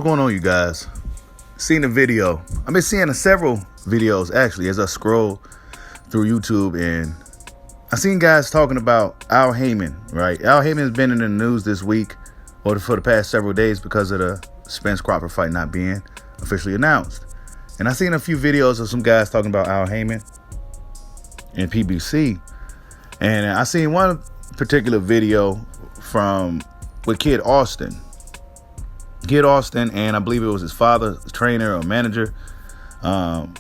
What's going on, you guys? Seen a video. I've been seeing several videos actually as I scroll through YouTube, and I seen guys talking about Al Heyman, right? Al Heyman has been in the news this week or for the past several days because of the Spence Crawford fight not being officially announced. And I seen a few videos of some guys talking about Al Heyman and PBC. And I seen one particular video with Kid Austin, and I believe it was his father, trainer or manager. And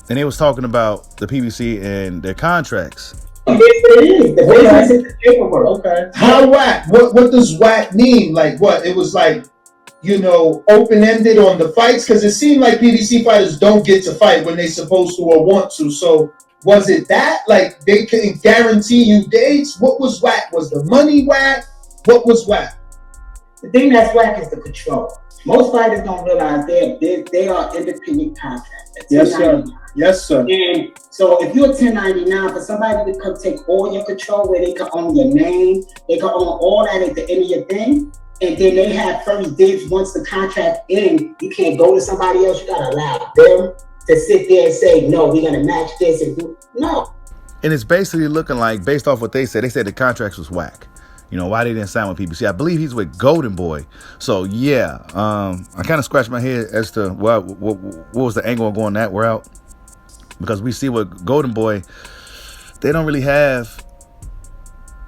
they was talking about the PBC and their contracts. Yes, it is. The basis is the paperwork. Okay. How whack? What does whack mean? Like what? It was like, open-ended on the fights? Because it seemed like PBC fighters don't get to fight when they're supposed to or want to. So was it that? Like they couldn't guarantee you dates? What was whack? Was the money whack? What was whack? The thing that's whack is the control. Most fighters don't realize they are independent contractors. Yes, sir. Yes, sir. And so if you're 1099, for somebody to come take all your control, where they can own your name, they can own all that at the end of your thing, and then they have first dibs once the contract ends. You can't go to somebody else. You gotta allow them to sit there and say, no, we're gonna match this and do no. And it's basically looking like, based off what they said the contracts was whack. Why they didn't sign with PBC. I believe he's with Golden Boy. So, yeah, I kind of scratched my head as to what was the angle of going that route. Because we see with Golden Boy, they don't really have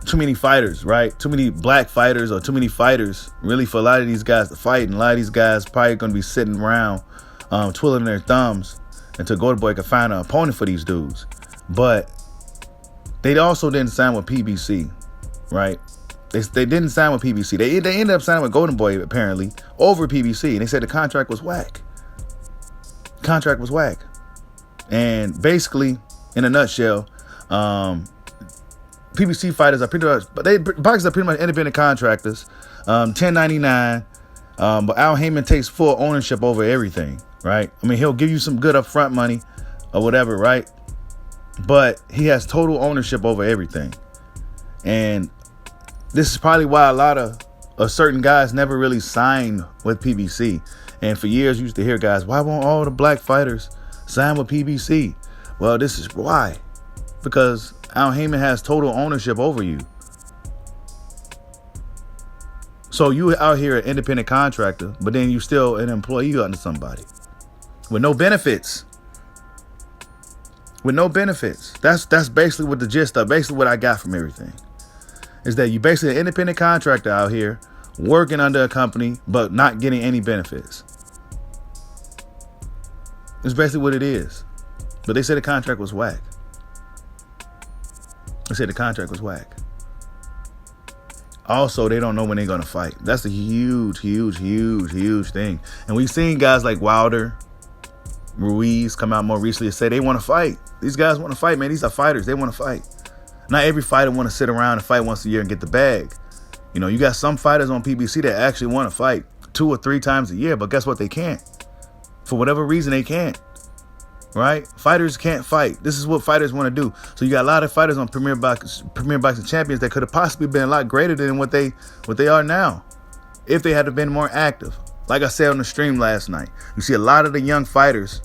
too many fighters, right? Too many black fighters or too many fighters, really, for a lot of these guys to fight. And a lot of these guys probably going to be sitting around twiddling their thumbs until Golden Boy can find an opponent for these dudes. But they also didn't sign with PBC, right? They didn't sign with PBC. They ended up signing with Golden Boy, apparently, over PBC. And they said the contract was whack. And basically, in a nutshell, PBC fighters are boxers are pretty much independent contractors, 1099. But Al Heyman takes full ownership over everything, right? I mean, he'll give you some good upfront money or whatever, right? But he has total ownership over everything. And this is probably why a lot of certain guys never really signed with PBC. And for years, you used to hear guys, why won't all the black fighters sign with PBC? Well, this is why. Because Al Heyman has total ownership over you. So you out here an independent contractor, but then you still an employee under somebody with no benefits. That's basically what the gist of, basically what I got from everything. Is that you basically an independent contractor out here working under a company but not getting any benefits. It's basically what it is. But they said the contract was whack. Also, they don't know when they're going to fight. That's a huge thing. And we've seen guys like Wilder, Ruiz come out more recently and say they want to fight. These guys want to fight, man. These are fighters. They want to fight. Not every fighter want to sit around and fight once a year and get the bag. You got some fighters on PBC that actually want to fight 2 or 3 times a year, but guess what? They can't. For whatever reason, they can't. Right? Fighters can't fight. This is what fighters want to do. So you got a lot of fighters on Premier Boxing Champions that could have possibly been a lot greater than what they are now, if they had been more active. Like I said on the stream last night, you see a lot of the young fighters.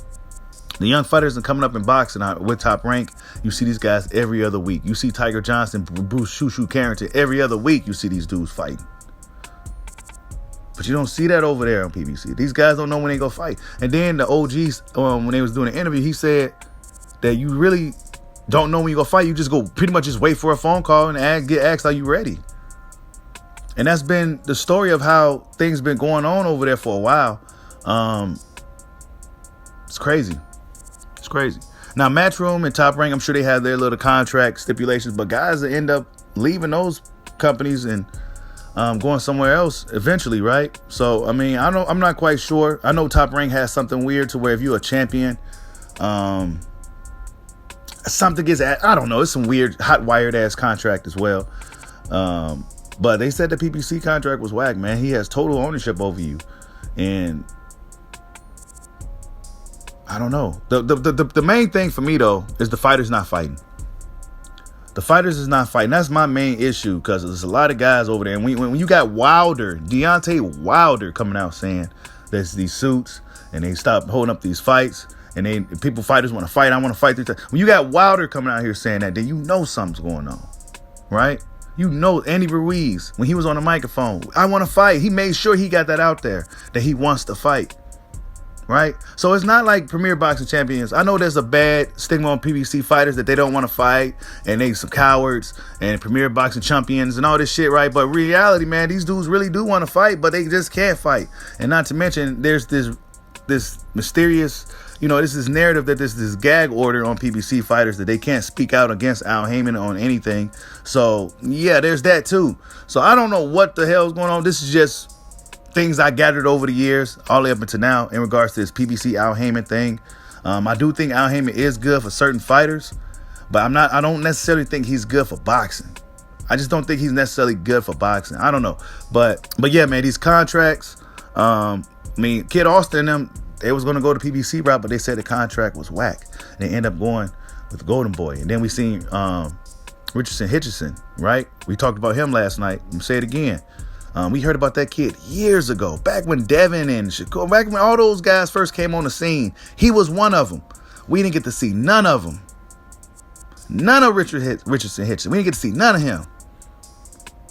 The young fighters are coming up in boxing with Top Rank. You see these guys every other week. You see Tiger Johnson, Bruce Shushu Carrington every other week. You see these dudes fighting. But you don't see that over there on PBC. These guys don't know when they go fight. And then the OGs, when they was doing the interview, he said that you really don't know when you go fight. You just go pretty much just wait for a phone call and get asked, are you ready? And that's been the story of how things been going on over there for a while. It's crazy. Now, Matchroom and Top Rank, I'm sure they have their little contract stipulations, but guys that end up leaving those companies and going somewhere else eventually, right? So, I mean, I'm not quite sure. I know Top Rank has something weird to where if you're a champion, something gets, I don't know, it's some weird hot wired ass contract as well. But they said the PBC contract was whack, man. He has total ownership over you. And I don't know. The main thing for me, though, is the fighters not fighting. The fighters is not fighting. That's my main issue, because there's a lot of guys over there. And when you got Deontay Wilder coming out saying there's these suits, and they stop holding up these fights, and fighters want to fight. I want to fight. When you got Wilder coming out here saying that, then you know something's going on, right? You know, Andy Ruiz, when he was on the microphone, I want to fight. He made sure he got that out there, that he wants to fight, right? So it's not like Premier Boxing Champions. I know there's a bad stigma on PBC fighters that they don't want to fight, and they some cowards, and Premier Boxing Champions and all this shit, right? But reality, man, these dudes really do want to fight, but they just can't fight. And not to mention, there's this mysterious, this is narrative that there's this gag order on PBC fighters that they can't speak out against Al Heyman on anything. So yeah, there's that too. So I don't know what the hell is going on. This is just things I gathered over the years, all the way up until now, in regards to this PBC Al Heyman thing. I do think Al Heyman is good for certain fighters, but I don't necessarily think he's good for boxing. I just don't think he's necessarily good for boxing. I don't know. But yeah, man, these contracts, Kid Austin and them, they was going to go to PBC route, but they said the contract was whack. They end up going with Golden Boy. And then we seen Richardson Hitchison, right? We talked about him last night. I'm going to say it again. We heard about that kid years ago, back when Devin and Shakur, back when all those guys first came on the scene. He was one of them. We didn't get to see none of them. None of Richardson Hitchison. We didn't get to see none of him.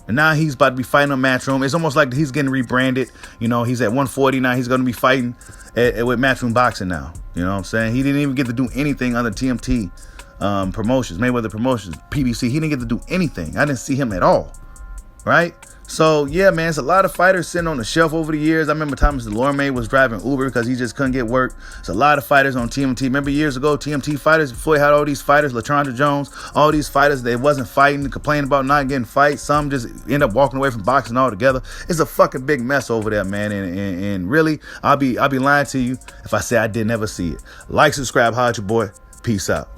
And now he's about to be fighting on Matchroom. It's almost like he's getting rebranded. He's at 140 now. He's going to be fighting with Matchroom Boxing now. You know what I'm saying? He didn't even get to do anything under TMT Promotions, Mayweather Promotions, PBC. He didn't get to do anything. I didn't see him at all. Right? So, yeah, man, it's a lot of fighters sitting on the shelf over the years. I remember Thomas Delorme was driving Uber because he just couldn't get work. It's a lot of fighters on TMT. Remember years ago, TMT fighters, before he had all these fighters, LaTrondra Jones, all these fighters, they wasn't fighting, complaining about not getting fights. Some just end up walking away from boxing altogether. It's a fucking big mess over there, man. And really, I'll be lying to you if I say I didn't ever see it. Like, subscribe, holla at your boy. Peace out.